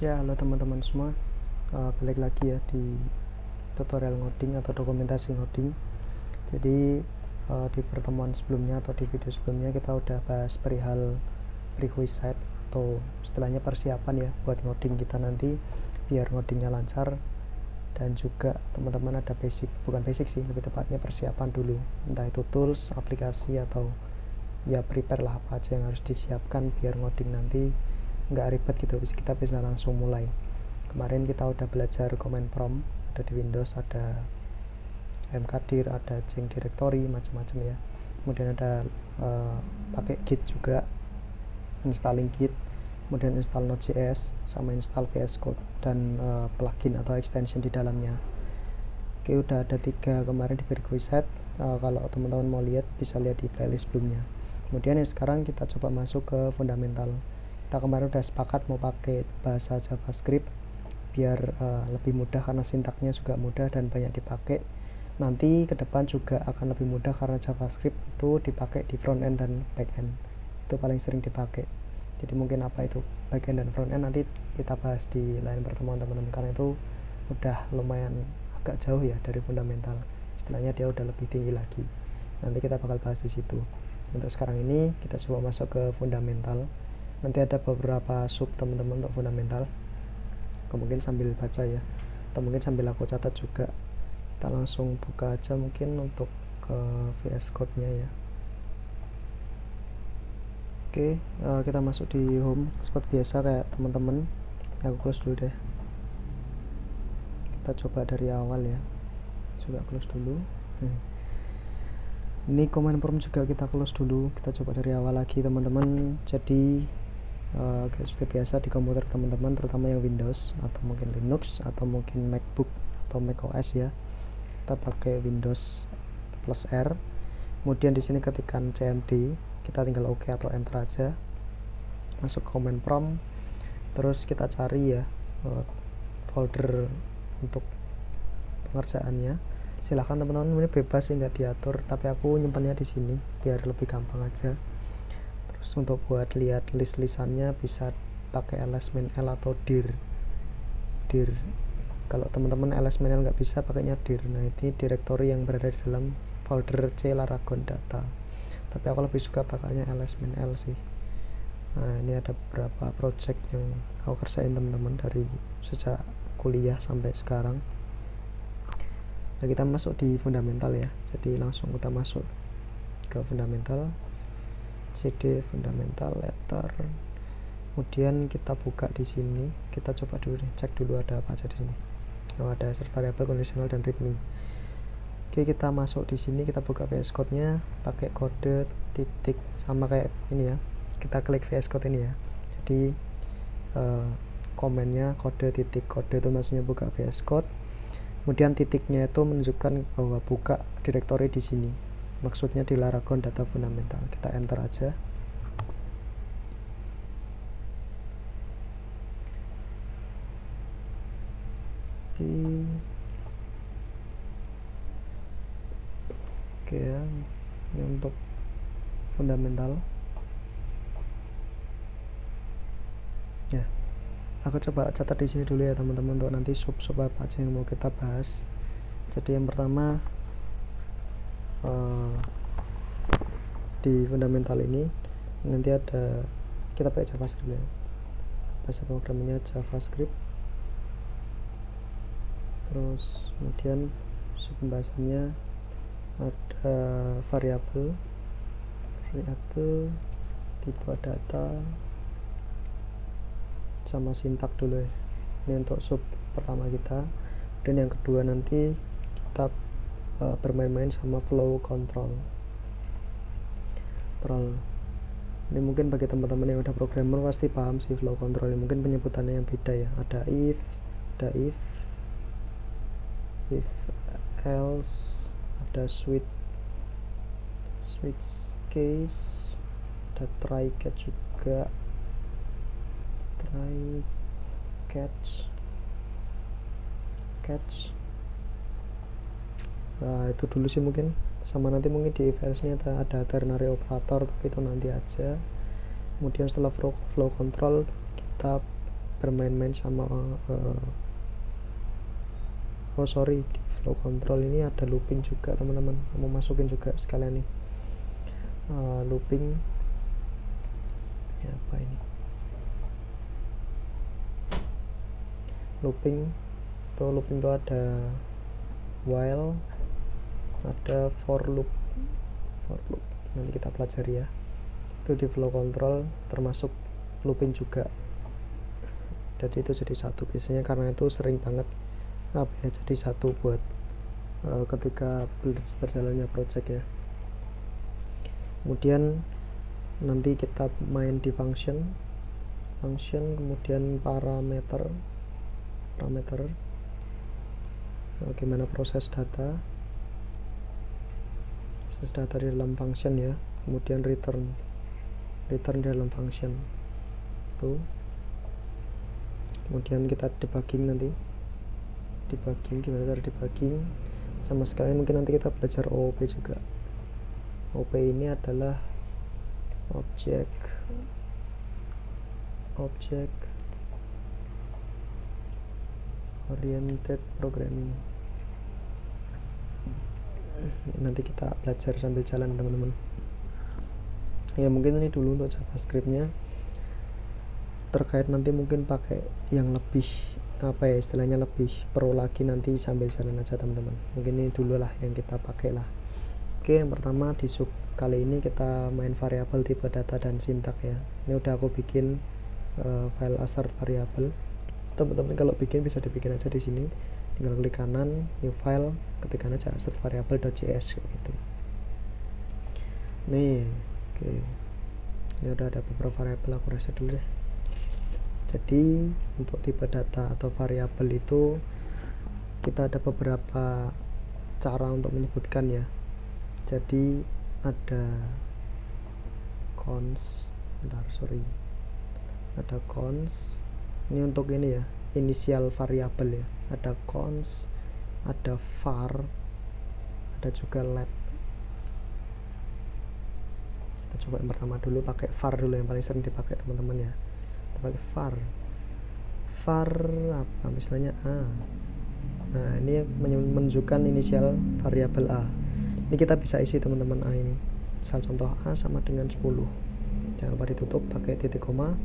Ya, halo teman-teman semua. Balik lagi ya di tutorial ngoding atau dokumentasi ngoding. Jadi di pertemuan sebelumnya atau di video sebelumnya kita udah bahas perihal prerequisite atau istilahnya persiapan ya buat ngoding kita nanti biar ngodingnya lancar, dan juga teman-teman ada bukan basic sih, lebih tepatnya persiapan dulu, entah itu tools, aplikasi, atau ya prepare lah apa aja yang harus disiapkan biar ngoding nanti nggak ribet gitu, kita bisa langsung mulai. Kemarin kita udah belajar command prompt, ada di Windows, ada mkdir, ada change directory, macam-macam ya. Kemudian ada pakai git juga, installing git, kemudian install Node.js, sama install VS Code dan plugin atau extension di dalamnya. Oke, udah ada 3 kemarin di prerequisite. Kalau teman-teman mau lihat bisa lihat di playlist sebelumnya. Kemudian yang sekarang kita coba masuk ke fundamental. Kita kemarin udah sepakat mau pakai bahasa JavaScript biar lebih mudah karena sintaknya juga mudah dan banyak dipakai. Nanti ke depan juga akan lebih mudah karena JavaScript itu dipakai di front end dan back end. Itu paling sering dipakai. Jadi mungkin apa itu back end dan front end nanti kita bahas di lain pertemuan teman-teman, karena itu udah lumayan agak jauh ya dari fundamental. Istilahnya dia udah lebih tinggi lagi. Nanti kita bakal bahas di situ. Untuk sekarang ini kita coba masuk ke fundamental. Nanti ada beberapa sub teman-teman untuk fundamental. Mungkin sambil baca ya, atau mungkin sambil aku catat juga. Kita langsung buka aja mungkin untuk ke VS Code nya ya. Oke, kita masuk di home seperti biasa kayak teman-teman. Aku close dulu deh. Kita coba dari awal ya, juga close dulu. Ini command prompt juga kita close dulu, kita coba dari awal lagi teman-teman. Jadi seperti biasa di komputer teman-teman, terutama yang Windows atau mungkin Linux atau mungkin MacBook atau macOS ya, kita pakai Windows plus R. Kemudian di sini ketikkan cmd, kita tinggal OK atau enter aja, masuk command prompt, terus kita cari ya folder untuk pengerjaannya. Silahkan teman-teman, ini bebas sih, nggak diatur, tapi aku nyimpannya di sini biar lebih gampang aja. Terus untuk buat lihat list-listannya bisa pakai ls-l atau dir. Kalau teman-teman ls-l nggak bisa, pakainya dir. Nah, ini direktori yang berada di dalam folder C Laragon data, tapi aku lebih suka pakainya ls-l sih. Nah, ini ada beberapa project yang aku kerjain teman-teman dari sejak kuliah sampai sekarang. Nah, kita masuk di fundamental ya, jadi langsung kita masuk ke fundamental, cd fundamental letter. Kemudian kita buka di sini, kita coba dulu deh, cek dulu ada apa aja di sini. Ada set variable, conditional, dan readme. Oke, kita masuk di sini, kita buka VS Code-nya pakai kode titik, sama kayak ini ya. Kita klik VS Code ini ya. Jadi komennya kode titik, kode itu maksudnya buka VS Code. Kemudian titiknya itu menunjukkan bahwa buka direktori di sini. Maksudnya di Laragon data fundamental. Kita enter aja. Oke ya, ini untuk fundamental ya. Aku coba catat di sini dulu ya teman-teman, untuk nanti sub apa aja yang mau kita bahas. Jadi yang pertama di fundamental ini nanti ada, kita pakai JavaScript ya, bahasa programnya JavaScript. Terus kemudian sub pembahasannya ada variabel, tipe data, sama sintak dulu ya. Ini untuk sub pertama kita. Dan yang kedua nanti kita bermain-main sama flow control. Ini mungkin bagi teman-teman yang udah programmer pasti paham sih flow control ini. Mungkin penyebutannya yang beda ya. Ada if else, ada switch case, ada try catch juga, catch. Nah, itu dulu sih mungkin. Sama nanti mungkin di if else nya ada ternary operator, tapi itu nanti aja. Kemudian setelah flow control kita bermain-main sama di flow control ini ada looping juga teman-teman. Kamu masukin juga sekalian nih looping ya, apa ini looping itu ada while, ada for loop. Nanti kita pelajari ya, itu di flow control termasuk looping juga. Jadi itu jadi satu biasanya, karena itu sering banget jadi satu buat ketika berjalannya project ya. Kemudian nanti kita main di function, kemudian parameter bagaimana proses data di dalam function ya. Kemudian return di dalam function itu. Kemudian kita debugging, gimana cara debugging, sama sekali mungkin nanti kita belajar OOP juga. OOP ini adalah object oriented programming. Nanti kita belajar sambil jalan teman-teman ya. Mungkin ini dulu untuk JavaScript-nya. Terkait nanti mungkin pakai yang lebih istilahnya lebih pro lagi, nanti sambil jalan aja teman-teman. Mungkin ini dulu lah yang kita pakai lah. Oke, yang pertama di sub kali ini kita main variabel, tipe data, dan sintak ya. Ini udah aku bikin file assert variable. Teman-teman kalau bikin bisa dibikin aja di sini, tinggal klik kanan new file, ketikkan aja assert variable.js gitu. Nih, oke. Ini udah ada beberapa variabel, aku reset dulu deh. Jadi untuk tipe data atau variabel itu kita ada beberapa cara untuk menyebutkan ya. Jadi ada cons, ada cons, ini untuk ini ya, inisial variabel ya. Ada cons, ada var, ada juga let. Kita coba yang pertama dulu pakai var dulu, yang paling sering dipakai teman-teman ya. Kita pakai var apa misalnya a. Nah, ini menunjukkan inisial variabel a. Ini kita bisa isi teman-teman a ini. Misal contoh a sama dengan 10. Jangan lupa ditutup pakai titik koma.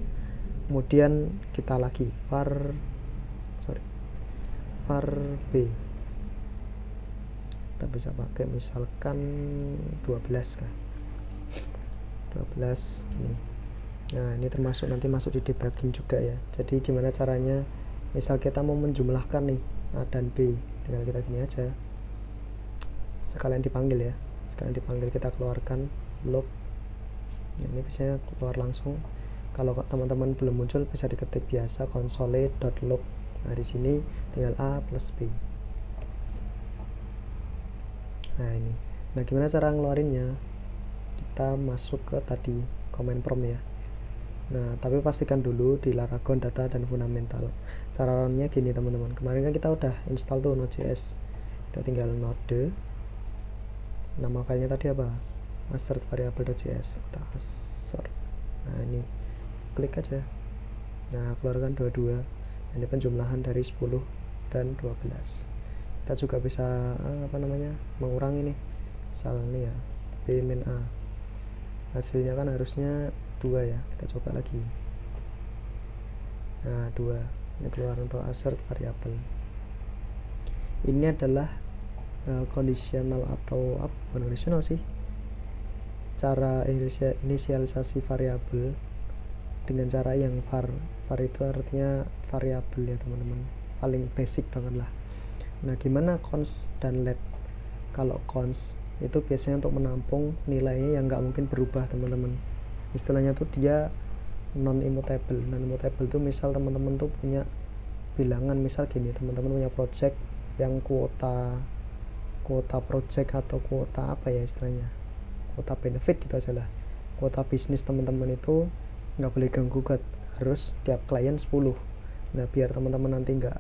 Kemudian kita lagi var b. Kita bisa pakai misalkan 12 kan. 12 ini. Nah, ini termasuk nanti masuk di debugging juga ya. Jadi gimana caranya, misal kita mau menjumlahkan nih A dan B, tinggal kita gini aja, sekalian dipanggil ya, kita keluarkan log. Nah, ini biasanya keluar langsung. Kalau teman-teman belum muncul bisa diketik biasa console.log. Nah, di sini tinggal A plus B. Nah, ini. Nah, gimana cara ngeluarinnya? Kita masuk ke tadi command prompt ya. Nah, tapi pastikan dulu di Laragon data dan fundamental. Cara runnya gini teman-teman. Kemarin kan kita udah install tuh Node.js. Kita tinggal node. Nama filenya tadi apa? Assert variable.js. Kita assert. Nah, ini klik aja. Nah, keluarkan 22. Ini penjumlahan dari 10 dan 12. Kita juga bisa mengurangi nih. Misal ini ya, B min A. Hasilnya kan harusnya 2 ya. Kita coba lagi. Nah, 2. Ini keluar untuk assert variable. Ini adalah conditional atau apa? Conditional sih. Cara inisialisasi variabel dengan cara yang var itu artinya variabel ya teman-teman, paling basic banget lah. Nah, gimana cons dan let? Kalau cons itu biasanya untuk menampung nilainya yang nggak mungkin berubah teman-teman. Istilahnya tuh dia non-immutable. Non-immutable tuh misal teman-teman tuh punya bilangan, misal gini, teman-teman punya project yang kuota project atau kuota apa ya istilahnya, kuota benefit gitu aja lah, kuota bisnis teman-teman itu nggak boleh ganggu-gugat, harus tiap klien 10. Nah, biar teman-teman nanti nggak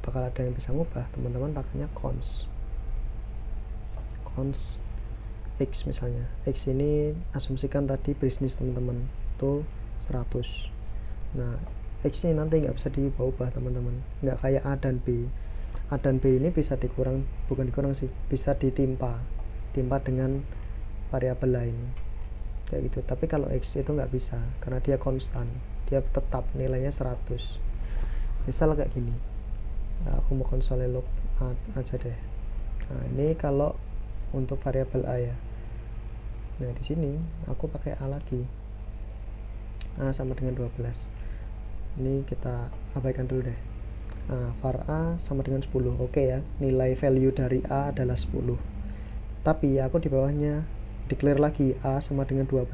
bakal ada yang bisa ngubah, teman-teman pakainya cons X misalnya. X ini asumsikan tadi bisnis teman-teman itu 100. Nah, X ini nanti nggak bisa diubah-ubah teman-teman, nggak kayak A dan B. A dan B ini bisa bukan dikurang sih, bisa ditimpa dengan variabel lain kayak gitu. Tapi kalau X itu nggak bisa karena dia konstan, dia tetap nilainya 100. Misal kayak gini, aku mau console log A aja deh. Nah ini kalau untuk variabel A ya. Nah di sini aku pakai A lagi, A sama dengan 12. Ini kita abaikan dulu deh. Var A sama dengan 10. Oke ya, nilai value dari A adalah 10. Tapi aku di bawahnya declare lagi A sama dengan 12.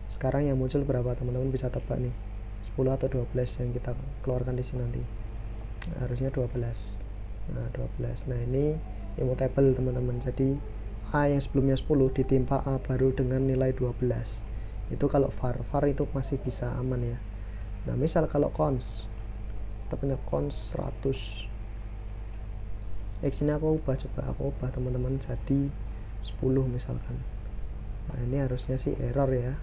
Sekarang yang muncul berapa teman-teman bisa tebak nih, 10 atau 12 yang kita keluarkan di sini nanti. Harusnya 12. Nah 12. Nah ini immutable teman-teman. Jadi A yang sebelumnya 10 ditimpa A baru dengan nilai 12. Itu kalau var itu masih bisa aman ya. Nah misal kalau cons, kita punya cons 100. X ini aku ubah teman-teman jadi 10 misalkan. Nah ini harusnya sih error ya,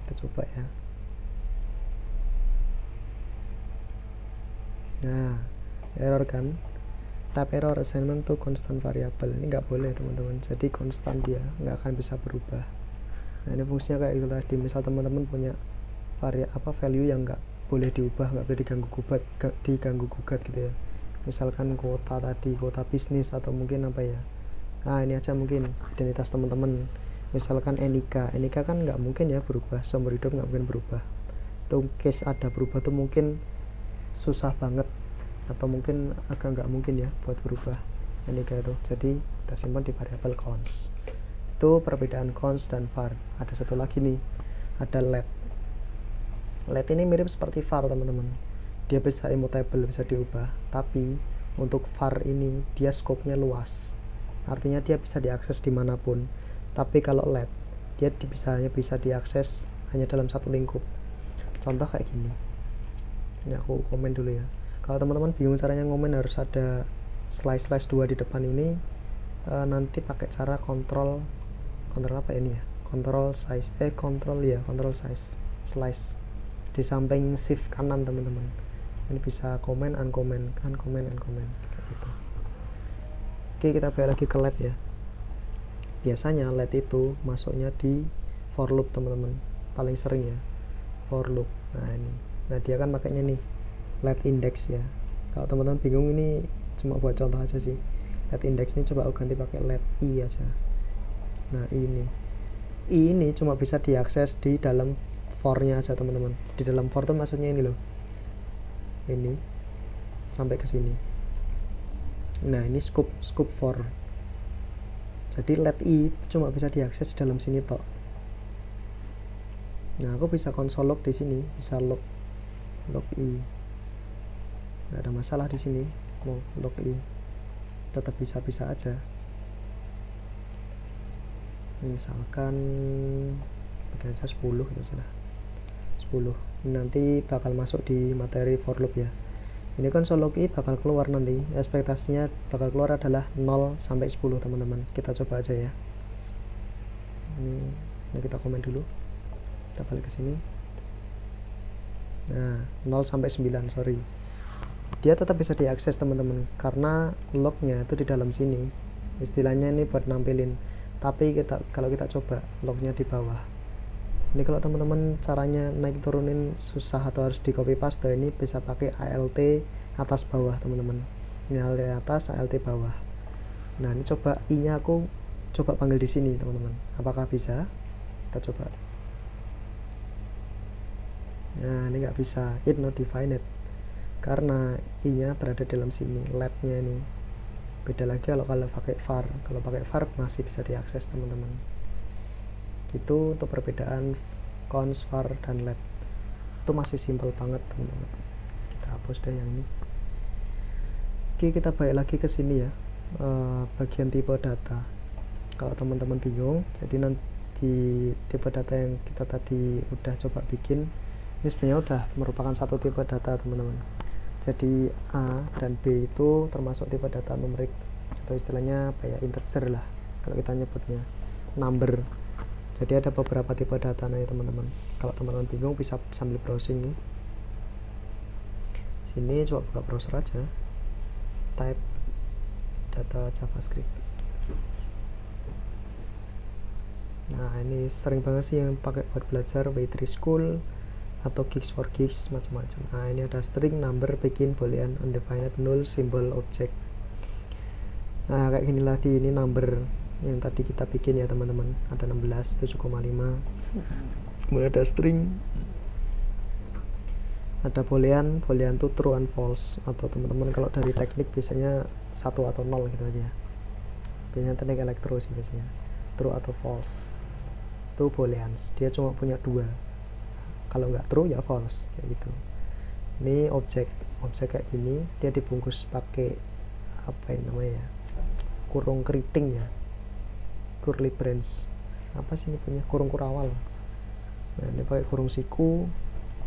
kita coba ya. Nah error kan, type error assignment to constant variable. Ini nggak boleh teman-teman, jadi konstan, dia nggak akan bisa berubah. Nah ini fungsinya kayak gitu tadi. Misal teman-teman punya value yang nggak boleh diubah, nggak boleh diganggu gugat gitu ya. Misalkan kuota tadi, kuota bisnis atau mungkin apa ya. Nah ini aja mungkin identitas teman-teman. Misalkan NIK kan nggak mungkin ya berubah, seumur hidup nggak mungkin berubah. Tuh case ada berubah tuh mungkin susah banget, atau mungkin agak nggak mungkin ya buat berubah NIK itu. Jadi kita simpan di variabel cons. Itu perbedaan cons dan var. Ada satu lagi nih, ada let. Let ini mirip seperti var teman-teman, dia bisa immutable, bisa diubah. Tapi untuk var ini dia scope-nya luas, artinya dia bisa diakses dimanapun. Tapi kalau let, dia bisa diakses hanya dalam satu lingkup. Contoh kayak gini, ini aku komen dulu ya. Kalau teman-teman bingung caranya ngomen, harus ada slash 2 di depan ini. Nanti pakai cara kontrol apa ini ya, kontrol size slash di samping shift kanan teman-teman. Ini bisa komen, uncomment kayak gitu. Oke, kita balik lagi ke let ya. Biasanya let itu masuknya di for loop teman-teman, paling sering ya for loop. Nah dia kan makanya nih let index ya. Kalau teman-teman bingung, ini cuma buat contoh aja sih. Let index ini coba aku ganti pakai let i aja. Nah i ini cuma bisa diakses di dalam for-nya aja teman-teman. Di dalam for itu maksudnya ini loh, ini sampai ke sini. Nah ini scope for. Jadi let i cuma bisa diakses di dalam sini tok. Nah aku bisa console log di sini, bisa log i, nggak ada masalah di sini. Mau log i tetap bisa aja. Misalkan pakai aja 10 gitu saja. 10 nanti bakal masuk di materi for loop ya. Ini console log i bakal keluar nanti, ekspektasinya bakal keluar adalah 0 sampai 10 teman-teman. Kita coba aja ya. Ini kita komen dulu, kita balik ke sini. Nah 0 sampai 9, sorry, dia tetap bisa diakses teman-teman karena lognya itu di dalam sini. Istilahnya ini buat nampilin. Tapi kalau kita coba lognya di bawah, ini kalau teman-teman caranya naik turunin susah atau harus di copy paste, ini bisa pakai alt atas bawah teman-teman. Ini alt atas, alt bawah. Nah ini coba i nya aku coba panggil di sini teman-teman, apakah bisa? Kita coba. Nah ini nggak bisa, it not defined, karena i nya berada dalam sini, let nya ini. Beda lagi kalau pakai var. Kalau pakai var masih bisa diakses teman-teman. Itu untuk perbedaan cons, var, dan let. Itu masih simple banget teman-teman. Kita hapus deh yang ini. Oke, kita balik lagi ke sini ya, bagian tipe data. Kalau teman-teman bingung, jadi nanti tipe data yang kita tadi udah coba bikin, ini sebenarnya udah merupakan satu tipe data teman-teman. Jadi A dan B itu termasuk tipe data numerik, atau istilahnya apa ya, integer lah kalau kita nyebutnya, number. Jadi ada beberapa tipe data nih teman-teman. Kalau teman-teman bingung bisa sambil browsing nih. sini coba buka browser aja, type data JavaScript. Nah ini sering banget sih yang pakai buat belajar Way3 School atau Geeks for Geeks macam-macam. Nah ini ada string, number, begin, boolean, undefined, null, symbol, object. Nah kayak gini lagi, ini number yang tadi kita bikin ya teman-teman, ada 16, 7,5. Kemudian ada string, ada boolean tuh true and false, atau teman-teman kalau dari teknik biasanya 1 atau 0 gitu aja. Biasanya teknik elektro sih biasanya true atau false. Itu booleans, dia cuma punya 2, kalau nggak true ya false kayak gitu. Ini objek kayak gini, dia dibungkus pakai apa ini namanya ya, kurung keriting ya, curly brace, apa sih ini punya kurung kurawal. Nah ini pakai kurung siku.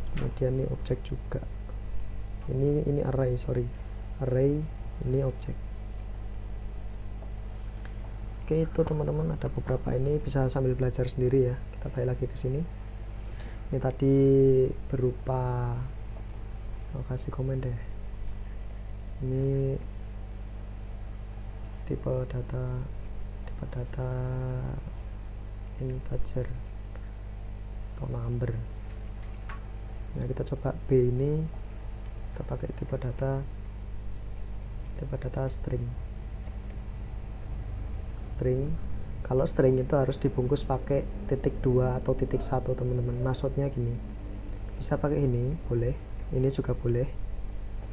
Kemudian ini objek juga, ini array, ini objek. Oke, itu teman-teman ada beberapa, ini bisa sambil belajar sendiri ya. Kita balik lagi ke sini. Ini tadi berupa, kasih komen deh, ini tipe data integer atau number. Nah kita coba B ini, kita pakai tipe data string. Kalau string itu harus dibungkus pakai titik 2 atau titik 1 teman-teman. Maksudnya gini, bisa pakai ini boleh, ini juga boleh,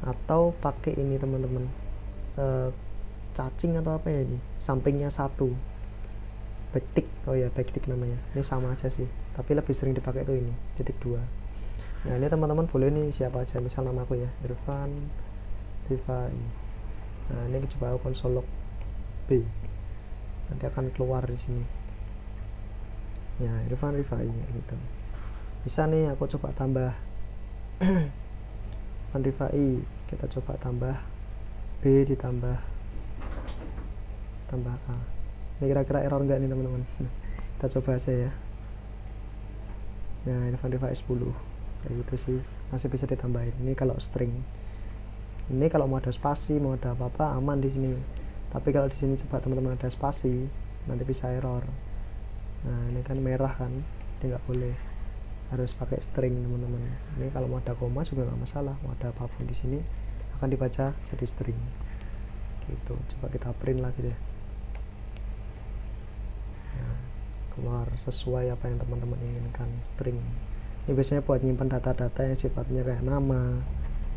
atau pakai ini teman-teman, cacing atau apa ya, ini sampingnya 1, backtick. Oh ya, backtick namanya. Ini sama aja sih, tapi lebih sering dipakai tuh ini titik 2. Nah ini teman-teman boleh nih siapa aja, misal nama aku ya, Irfan Rifai. Nah ini coba aku konsol log B, nanti akan keluar di sini ya, Irfan Rifai gitu. Bisa nih aku coba tambah Irfan Rifai, kita coba tambah B ditambah A. Ini kira-kira error enggak nih teman-teman? Kita coba aja ya. Nah Irfan Rifai 10 kayak gitu sih, masih bisa ditambahin. Ini kalau string, ini kalau mau ada spasi, mau ada apa-apa aman di sini. Tapi kalau di sini coba teman-teman ada spasi, nanti bisa error. Nah ini kan merah kan, ini nggak boleh, harus pakai string teman-teman. Ini kalau mau ada koma juga nggak masalah, mau ada apapun di sini akan dibaca jadi string gitu. Coba kita print lagi deh. Nah, keluar sesuai apa yang teman-teman inginkan, string. Ini biasanya buat nyimpan data-data yang sifatnya kayak nama,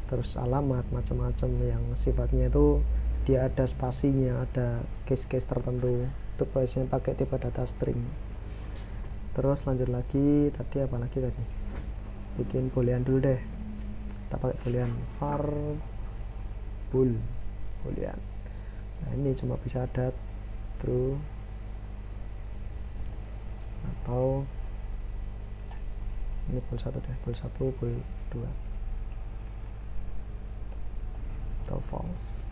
terus alamat, macam-macam yang sifatnya itu dia ada spasinya, ada case-case tertentu. Itu biasanya pakai tipe data string. Terus lanjut lagi, tadi apa lagi tadi? Bikin boolean dulu deh. Kita pakai boolean var boolean. Nah ini cuma bisa ada true atau ini bool 1 deh, bool 1, bool 2 atau false.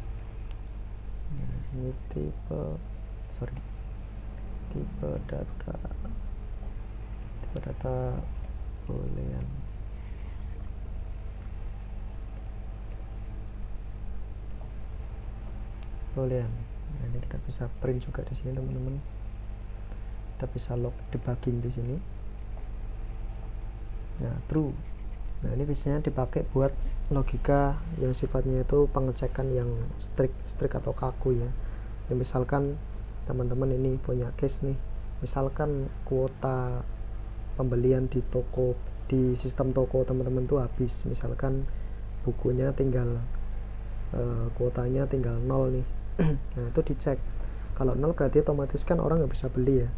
Nah, ini tipe data boolean. Nah ini kita bisa print juga di sini teman-teman. Kita bisa log debugging di sini. Nah true. Nah ini biasanya dipakai buat logika yang sifatnya itu pengecekan yang strict atau kaku ya. Jadi misalkan teman-teman ini punya case nih, misalkan kuota pembelian di toko, di sistem toko teman-teman tuh habis, misalkan bukunya tinggal kuotanya tinggal 0 nih. Nah itu dicek, kalau 0 berarti otomatis kan orang nggak bisa beli ya,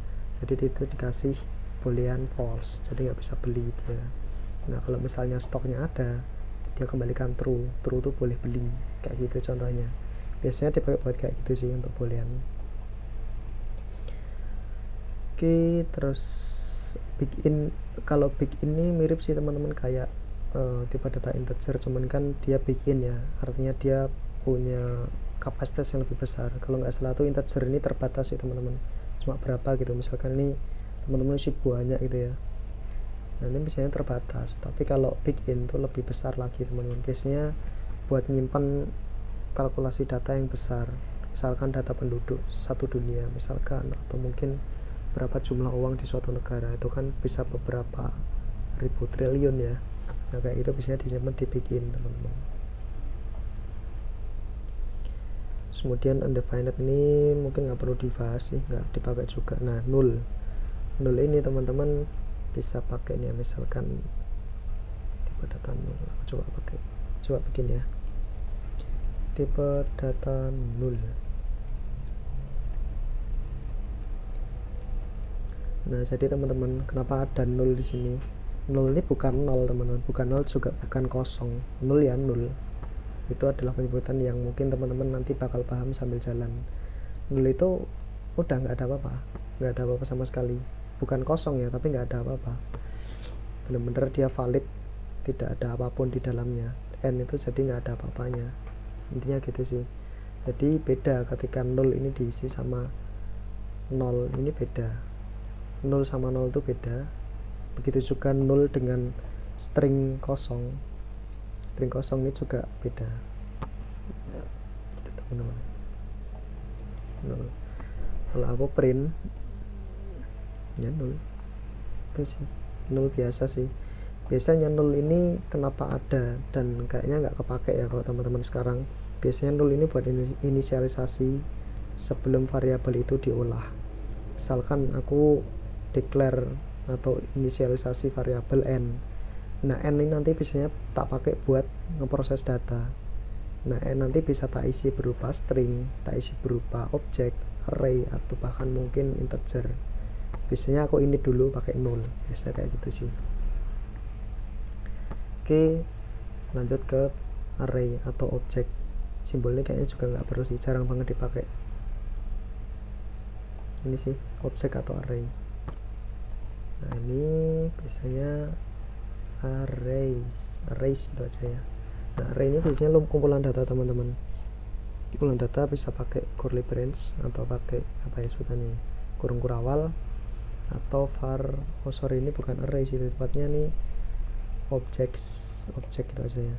jadi itu dikasih boolean false, jadi nggak bisa beli dia. Nah kalau misalnya stoknya ada, dia kembalikan true tuh boleh beli, kayak gitu contohnya. Biasanya dipakai buat kayak gitu sih untuk boolean. Oke, terus begin. Kalau begin ini mirip sih teman-teman kayak tipe data integer, cuman kan dia begin ya, artinya dia punya kapasitas yang lebih besar. Kalau nggak salah tuh integer ini terbatas sih teman-teman, cuma berapa gitu. Misalkan ini teman-teman isi banyak gitu ya, nanti biasanya terbatas. Tapi kalau begin tuh lebih besar lagi teman-teman. Biasanya buat nyimpan kalkulasi data yang besar, misalkan data penduduk satu dunia misalkan, atau mungkin berapa jumlah uang di suatu negara, itu kan bisa beberapa ribu triliun ya. Nah kayak itu biasanya disimpan dibikin teman-teman. Kemudian undefined ini mungkin nggak perlu dibahas sih, nggak dipakai juga. Nah null ini teman-teman bisa pakai nih, misalkan tipe data null. Aku coba bikin ya, tipe data null. Nah jadi teman-teman, kenapa ada null di sini? Null ini bukan nol teman-teman, bukan nol juga bukan kosong. Null ya null, itu adalah penyebutan yang mungkin teman-teman nanti bakal paham sambil jalan. Null itu udah nggak ada apa-apa sama sekali, bukan kosong ya, tapi nggak ada apa-apa, bener-bener dia valid, tidak ada apapun di dalamnya. N itu jadi nggak ada apa-apanya, intinya gitu sih. Jadi beda ketika null ini diisi sama nol, ini beda. Null sama nol itu beda. Begitu juga null dengan string kosong ini juga beda. Itu teman-teman. Kalau aku print ya null, itu sih null biasa sih. Biasanya null ini kenapa ada dan kayaknya nggak kepake ya kalau teman-teman sekarang. Biasanya null ini buat inisialisasi sebelum variabel itu diolah. Misalkan aku declare atau inisialisasi variabel n. Nah n ini nanti biasanya tak pakai buat ngeproses data. Nah n nanti bisa tak isi berupa string, tak isi berupa objek, array, atau bahkan mungkin integer. Biasanya aku ini dulu pakai null, biasa kayak gitu sih. Oke, lanjut ke array atau objek. Simbolnya kayaknya juga nggak perlu sih, jarang banget dipakai. Ini sih objek atau array. Nah ini biasanya arrays itu aja ya. Nah array ini biasanya kumpulan data teman-teman. Kumpulan data bisa pakai curly brace atau pakai apa ya sebutannya, kurung kurawal, atau var. Ini bukan array sih, tepatnya nih objek itu aja ya,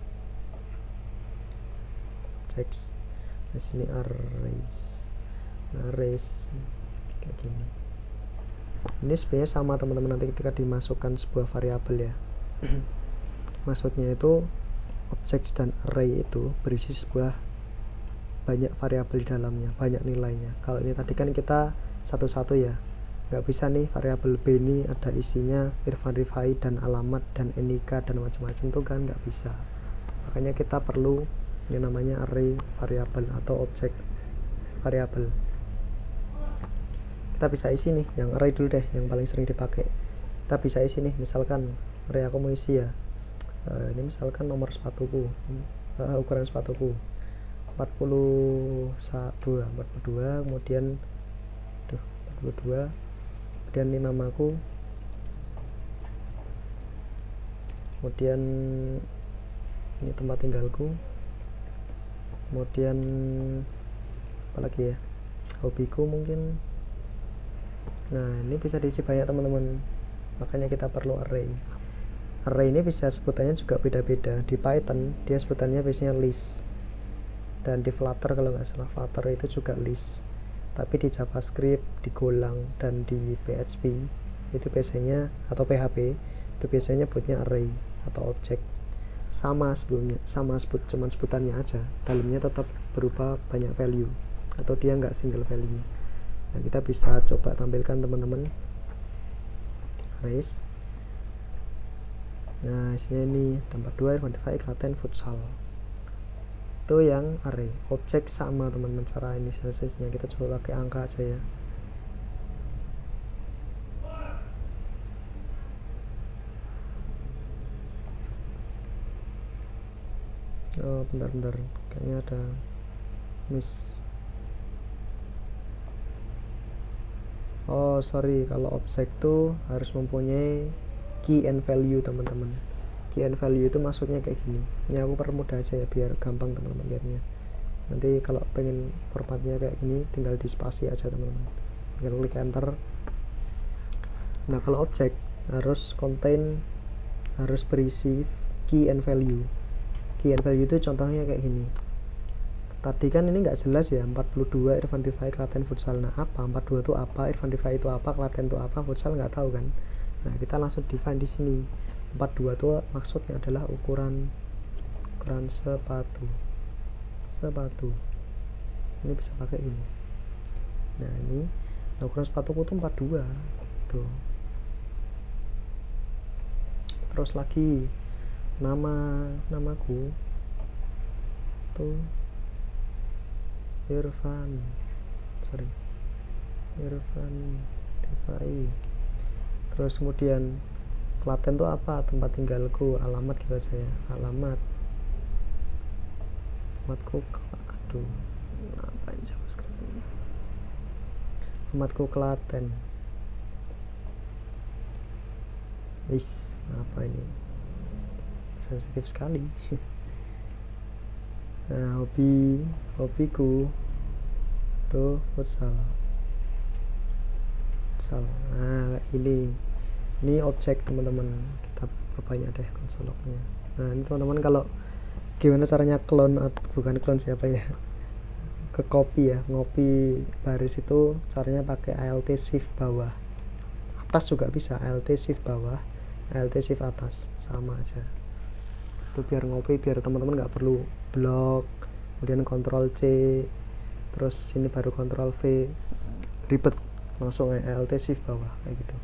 objects. Di sini arrays. Nah arrays kayak gini. Ini sebenarnya sama teman-teman nanti ketika dimasukkan sebuah variabel ya. Maksudnya itu objects dan array itu berisi sebuah banyak variabel di dalamnya, banyak nilainya. Kalau ini tadi kan kita satu-satu ya, nggak bisa nih variabel B ini ada isinya Irfan Rifai dan alamat dan NIK dan macam-macam, tuh kan nggak bisa. Makanya kita perlu yang namanya array variabel atau objek variabel. Kita bisa isi nih yang array dulu deh, yang paling sering dipakai. Kita bisa isi nih, misalkan array aku mau isi ya, ini misalkan nomor sepatuku, ukuran sepatuku 42, kemudian 42, kemudian ini namaku, kemudian ini tempat tinggalku, kemudian apalagi ya, hobiku mungkin. Nah ini bisa diisi banyak teman-teman, makanya kita perlu array. Array ini bisa sebutannya juga beda-beda. Di Python dia sebutannya biasanya list, dan di Flutter kalau nggak salah Flutter itu juga list. Tapi di JavaScript, di Golang, dan di PHP itu biasanya, atau PHP itu biasanya buatnya array atau objek. Sama sebelumnya, cuman sebutannya aja, dalamnya tetap berupa banyak value atau dia nggak single value. Nah kita bisa coba tampilkan teman-teman arrays. Nah isinya ini tempat 2, quantify, Klaten, futsal, itu yang array. Objek sama teman-teman cara inisialisasinya, kita coba pakai angka aja ya. Oh bentar, kayaknya ada miss. Oh sorry, kalau objek tuh harus mempunyai key and value teman-teman. Key and value itu maksudnya kayak gini. Ini aku permudah aja ya biar gampang teman-teman lihatnya. Nanti kalau pengen formatnya kayak gini tinggal di spasi aja teman-teman, tinggal klik enter. Nah kalau objek harus berisi key and value. key and value itu contohnya kayak gini. Tadi kan ini nggak jelas ya, 42 Irfan Rifai Klaten Futsal. Nah, apa 42 itu apa, Irfan Rifai itu apa, Klaten itu apa, futsal nggak tahu kan. Nah, kita langsung define di sini. 42 itu maksudnya adalah ukuran sepatu. Ini bisa pakai ini. Nah, ini ukuran sepatuku tuh 42 gitu. Terus lagi namaku tuh Irfan Rifai. Terus kemudian Klaten tuh apa, tempat tinggalku, alamat gitu aja ya, alamatku, aduh ngapain JavaScript, alamatku Klaten. Apa ini sensitif sekali. Nah, hobiku tuh futsal. Nah, ini objek teman-teman, kita perbanyak deh konsoloknya. Nah, ini teman-teman kalau gimana caranya bukan clone siapa ya, ke copy ya, ngopi baris itu caranya pakai Alt Shift bawah, atas juga bisa, Alt Shift bawah, Alt Shift atas, sama aja itu biar ngopi, biar teman-teman nggak perlu blok kemudian Ctrl C terus sini baru Ctrl V, ribet, langsung Alt Shift bawah kayak gitu.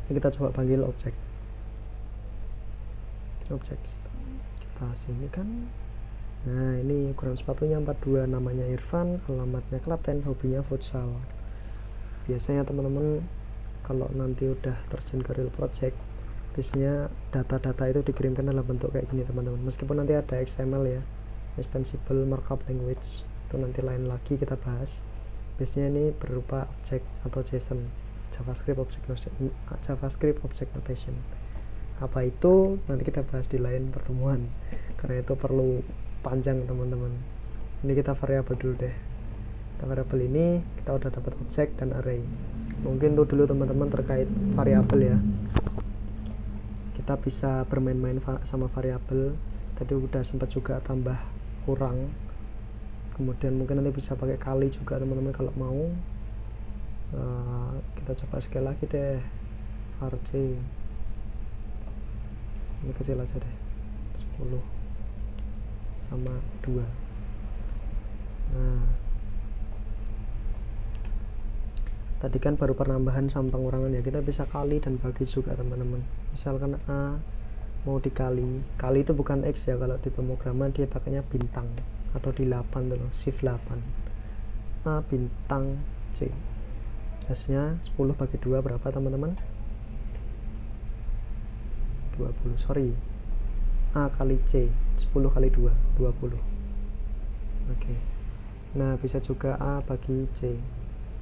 Ini kita coba panggil objek kita sini kan. Nah, ini ukuran sepatunya 42, namanya Irfan, alamatnya Klaten, hobinya futsal. Biasanya teman-teman kalau nanti udah terjun ke real project, biasanya data-data itu dikirimkan dalam bentuk kayak gini teman-teman, meskipun nanti ada XML ya, extensible markup language, itu nanti lain lagi kita bahas. Biasanya ini berupa objek atau JSON, JavaScript Object Notation. Apa itu nanti kita bahas di lain pertemuan, karena itu perlu panjang teman-teman. Ini kita variabel dulu deh. Kita variabel ini kita udah dapat objek dan array. Mungkin tuh dulu teman-teman terkait variabel ya, kita bisa bermain-main sama variabel. Tadi udah sempat juga tambah kurang, kemudian mungkin nanti bisa pakai kali juga teman-teman kalau mau. Kita coba sekali lagi deh, var_c ini kecil aja deh, 10 sama 2. Nah, tadi kan baru penambahan sama pengurangan ya, kita bisa kali dan bagi juga teman-teman. Misalkan A mau dikali, kali itu bukan X ya, kalau di pemrograman dia pakainya bintang atau di 8 tuh loh, shift 8, A bintang C, hasilnya 10 bagi 2 berapa teman-teman? 20, sorry, A kali C, 10 kali 2, 20. Oke. Nah, bisa juga A bagi C,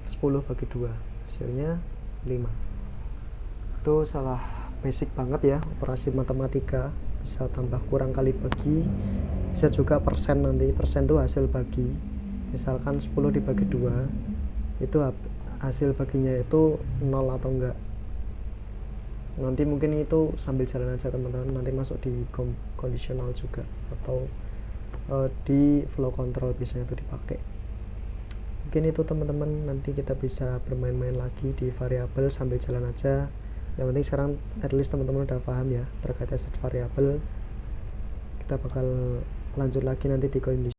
10 bagi 2, hasilnya 5. Itu salah basic banget ya, operasi matematika, bisa tambah kurang kali bagi, bisa juga persen, nanti persen itu hasil bagi. Misalkan 10 dibagi 2, itu hasil baginya itu 0 atau enggak. Nanti mungkin itu sambil jalan aja teman-teman, nanti masuk di conditional juga, atau di flow control biasanya itu dipakai. Mungkin itu teman-teman, nanti kita bisa bermain-main lagi di variabel sambil jalan aja. Yang penting sekarang at least teman-teman udah paham ya terkait set variabel. Kita bakal lanjut lagi nanti di condition.